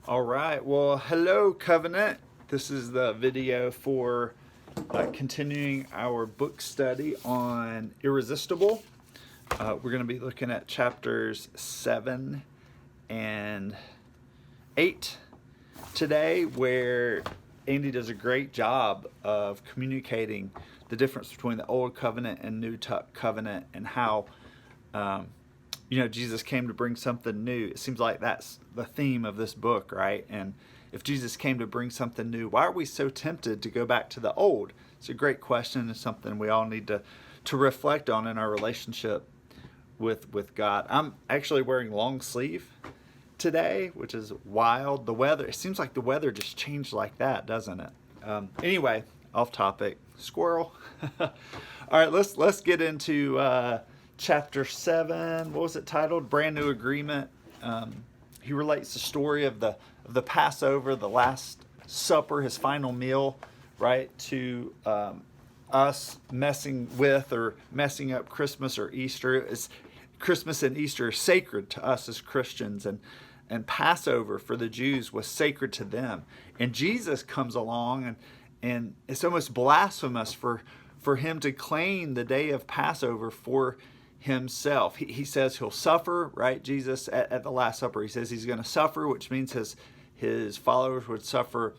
All right, well, hello, Covenant. This is the video for continuing our book study on Irresistible. We're going to be looking at chapters 7 and 8 today, where Andy does a great job of communicating the difference between the Old Covenant and New Covenant, and how Jesus came to bring something new. It seems like that's the theme of this book, right? And if Jesus came to bring something new, why are we so tempted to go back to the old? It's a great question. It's something we all need to reflect on in our relationship with God. I'm actually wearing long sleeve today, which is wild. The weather, it seems like the weather just changed like that, doesn't it? Anyway, off topic. Squirrel. All right, let's get into chapter 7. What was it titled? Brand New Agreement. He relates the story of the Passover, the Last Supper, his final meal, right, to us messing with or messing up Christmas or Easter. Christmas and Easter are sacred to us as Christians, and Passover for the Jews was sacred to them. And Jesus comes along, and it's almost blasphemous for him to claim the day of Passover for himself. He says he'll suffer, right? Jesus at the Last Supper, he says he's going to suffer, which means his followers would suffer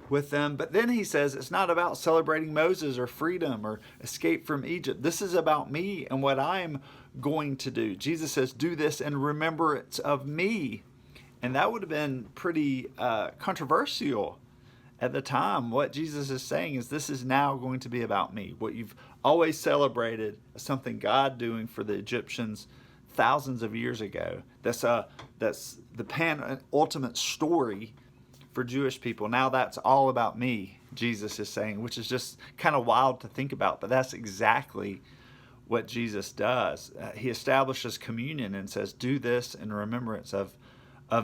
with them. But then he says it's not about celebrating Moses or freedom or escape from Egypt. This is about me and what I'm going to do. Jesus says, do this in remembrance of me. And that would have been pretty controversial at the time. What Jesus is saying is, this is now going to be about me. What you've always celebrated as something God doing for the Egyptians thousands of years ago. That's the ultimate story for Jewish people. Now that's all about me, Jesus is saying, which is just kind of wild to think about, but that's exactly what Jesus does. He establishes communion and says, do this in remembrance of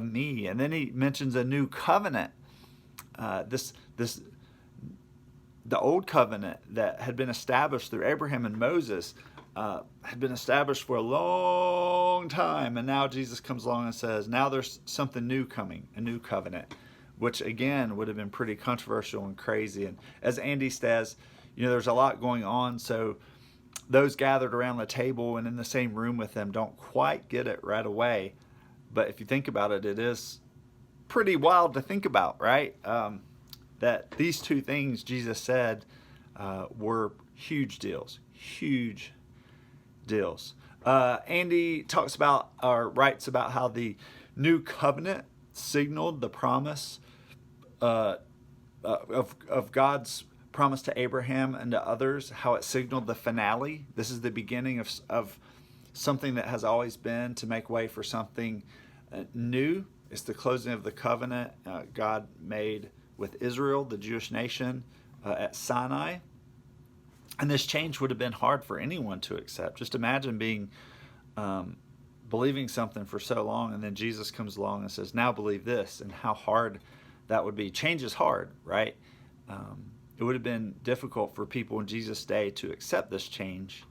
me. And then he mentions a new covenant. The old covenant that had been established through Abraham and Moses had been established for a long time, and now Jesus comes along and says, now there's something new coming, a new covenant, which again would have been pretty controversial and crazy. And as Andy says, there's a lot going on, so those gathered around the table and in the same room with them don't quite get it right away. But if you think about it, it is pretty wild to think about, right? That these two things Jesus said were huge deals. Andy talks about, or writes about, how the new covenant signaled the promise of God's promise to Abraham and to others, how it signaled the finale. This is the beginning of something that has always been, to make way for something new. It's the closing of the covenant God made with Israel, the Jewish nation, at Sinai. And this change would have been hard for anyone to accept. Just imagine believing something for so long, and then Jesus comes along and says, now believe this, and how hard that would be. Change is hard, right? It would have been difficult for people in Jesus' day to accept this change.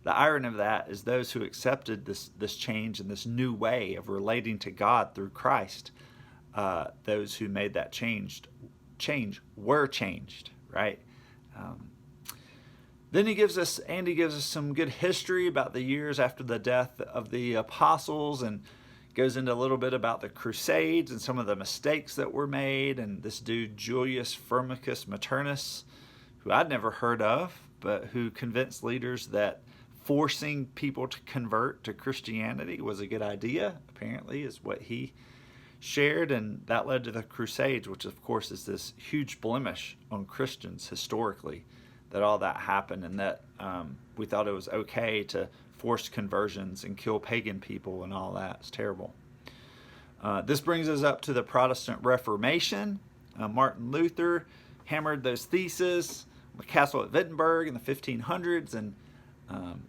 The irony of that is those who accepted this change and this new way of relating to God through Christ, those who made that change were changed, right? Then Andy gives us some good history about the years after the death of the apostles, and goes into a little bit about the Crusades and some of the mistakes that were made. And this dude, Julius Firmicus Maternus, who I'd never heard of, but who convinced leaders that forcing people to convert to Christianity was a good idea, apparently, is what he shared. And that led to the Crusades, which of course is this huge blemish on Christians historically, that all that happened, and that we thought it was okay to force conversions and kill pagan people and all that. It's terrible. This brings us up to the Protestant Reformation. Martin Luther hammered those theses on the castle at Wittenberg in the 1500s, and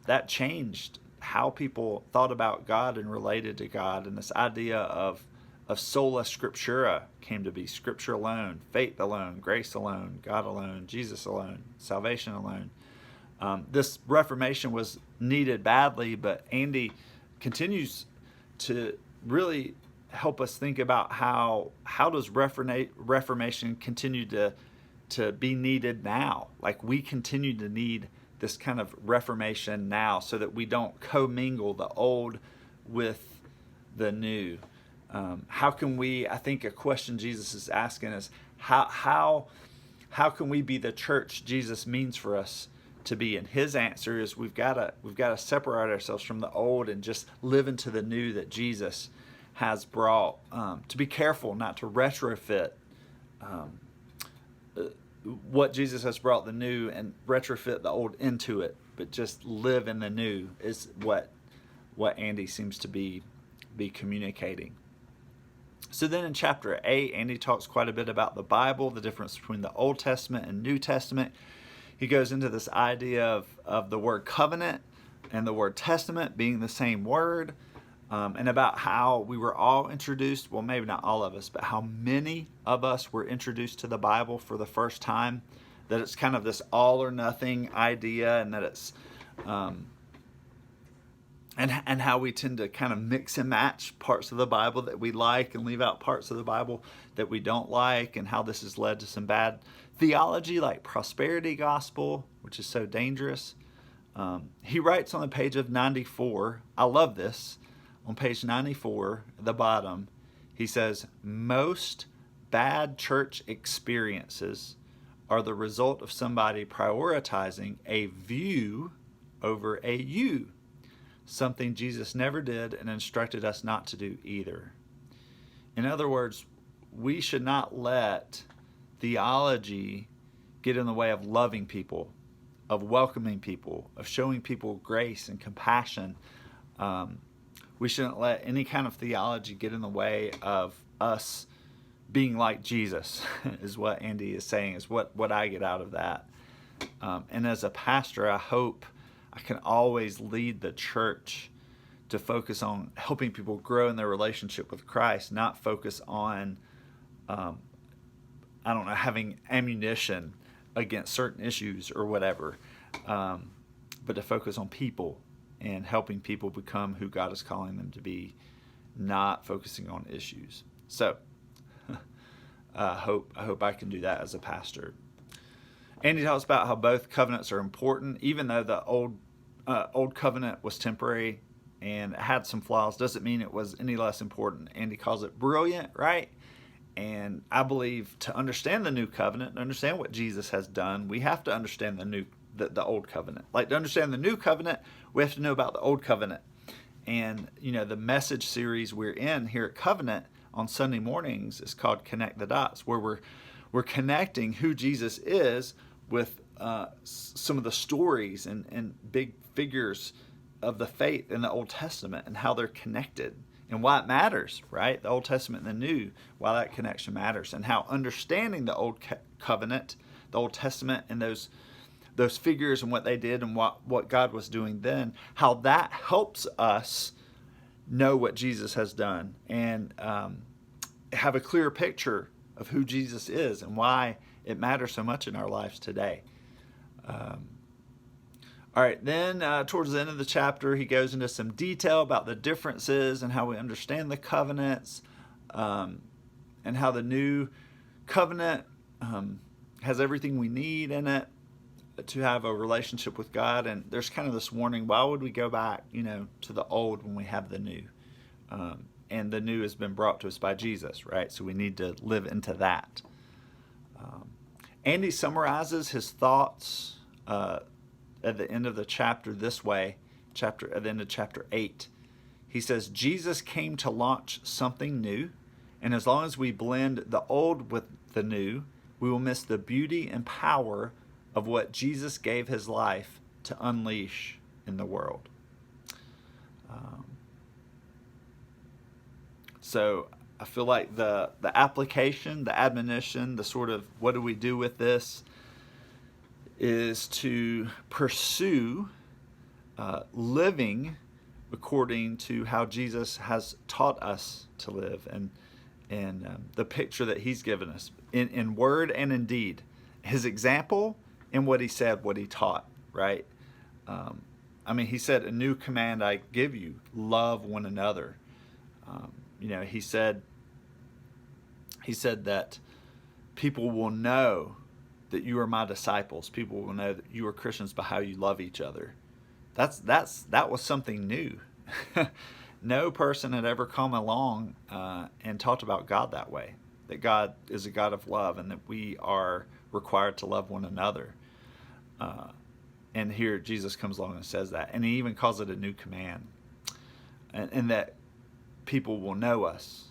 that changed how people thought about God and related to God. And this idea of sola scriptura came to be: Scripture alone, faith alone, grace alone, God alone, Jesus alone, salvation alone. This Reformation was needed badly, but Andy continues to really help us think about how does Reformation continue to be needed now? Like, we continue to need this kind of Reformation now, so that we don't commingle the old with the new. How can we? I think a question Jesus is asking is how can we be the church Jesus means for us to be? And his answer is we've got to separate ourselves from the old and just live into the new that Jesus has brought. To be careful not to retrofit what Jesus has brought, the new, and retrofit the old into it, but just live in the new is what Andy seems to be communicating. So then in chapter 8, Andy talks quite a bit about the Bible, the difference between the Old Testament and New Testament. He goes into this idea of the word covenant and the word testament being the same word, and about how we were all introduced, well, maybe not all of us, but how many of us were introduced to the Bible for the first time, that it's kind of this all or nothing idea, and that it's and how we tend to kind of mix and match parts of the Bible that we like and leave out parts of the Bible that we don't like, and how this has led to some bad theology like prosperity gospel, which is so dangerous. He writes on the page of 94, I love this, on page 94 at the bottom, he says, most bad church experiences are the result of somebody prioritizing a view over a you. Something Jesus never did and instructed us not to do either. In other words, we should not let theology get in the way of loving people, of welcoming people, of showing people grace and compassion. We shouldn't let any kind of theology get in the way of us being like Jesus, is what Andy is saying, is what I get out of that. And as a pastor, I hope I can always lead the church to focus on helping people grow in their relationship with Christ, not focus on, having ammunition against certain issues or whatever, but to focus on people and helping people become who God is calling them to be, not focusing on issues. So I hope I can do that as a pastor. Andy talks about how both covenants are important, even though the old covenant was temporary and had some flaws, doesn't mean it was any less important. Andy calls it brilliant, right? And I believe to understand the new covenant, to understand what Jesus has done, we have to understand the old covenant. Like, to understand the new covenant, we have to know about the old covenant. And the message series we're in here at Covenant on Sunday mornings is called Connect the Dots, where we're connecting who Jesus is with some of the stories and big figures of the faith in the Old Testament, and how they're connected and why it matters, right? The Old Testament and the New, why that connection matters, and how understanding the Old Covenant, the Old Testament, and those figures and what they did and what God was doing then, how that helps us know what Jesus has done and have a clearer picture of who Jesus is and why it matters so much in our lives today. All right, then towards the end of the chapter, he goes into some detail about the differences and how we understand the covenants, and how the new covenant has everything we need in it to have a relationship with God. And there's kind of this warning, why would we go back, to the old when we have the new? And the new has been brought to us by Jesus, right? So we need to live into that. Andy summarizes his thoughts at the end of the chapter this way, at the end of chapter 8. He says, Jesus came to launch something new, and as long as we blend the old with the new, we will miss the beauty and power of what Jesus gave his life to unleash in the world. So I feel like the application, the admonition, the sort of what do we do with this is to pursue living according to how Jesus has taught us to live, and the picture that he's given us in word and in deed. His example and what he said, what he taught, right? He said, a new command I give you, love one another. he said that people will know that you are my disciples. People will know that you are Christians by how you love each other. That was something new. No person had ever come along and talked about God that way. That God is a God of love, and that we are required to love one another. And here Jesus comes along and says that, and he even calls it a new command, and that people will know us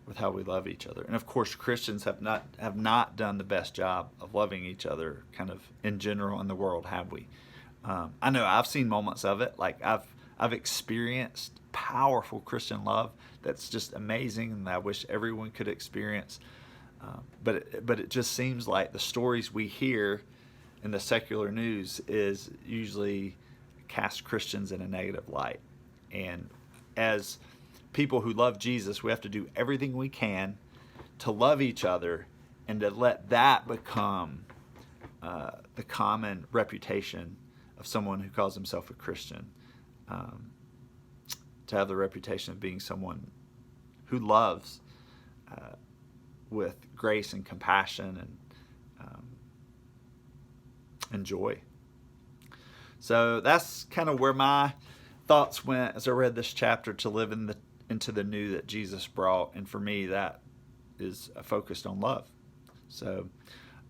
with how we love each other. And of course, Christians have not done the best job of loving each other, kind of in general in the world, have we? I know I've seen moments of it. Like I've experienced powerful Christian love that's just amazing, and I wish everyone could experience. But it just seems like the stories we hear in the secular news is usually cast Christians in a negative light. And as people who love Jesus, we have to do everything we can to love each other and to let that become the common reputation of someone who calls himself a Christian. To have the reputation of being someone who loves with grace and compassion and joy. So that's kind of where my thoughts went as I read this chapter, to live into the new that Jesus brought. And for me, that is focused on love. So,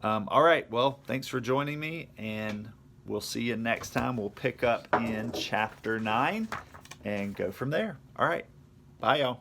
all right. Well, thanks for joining me, and we'll see you next time. We'll pick up in chapter 9 and go from there. All right. Bye, y'all.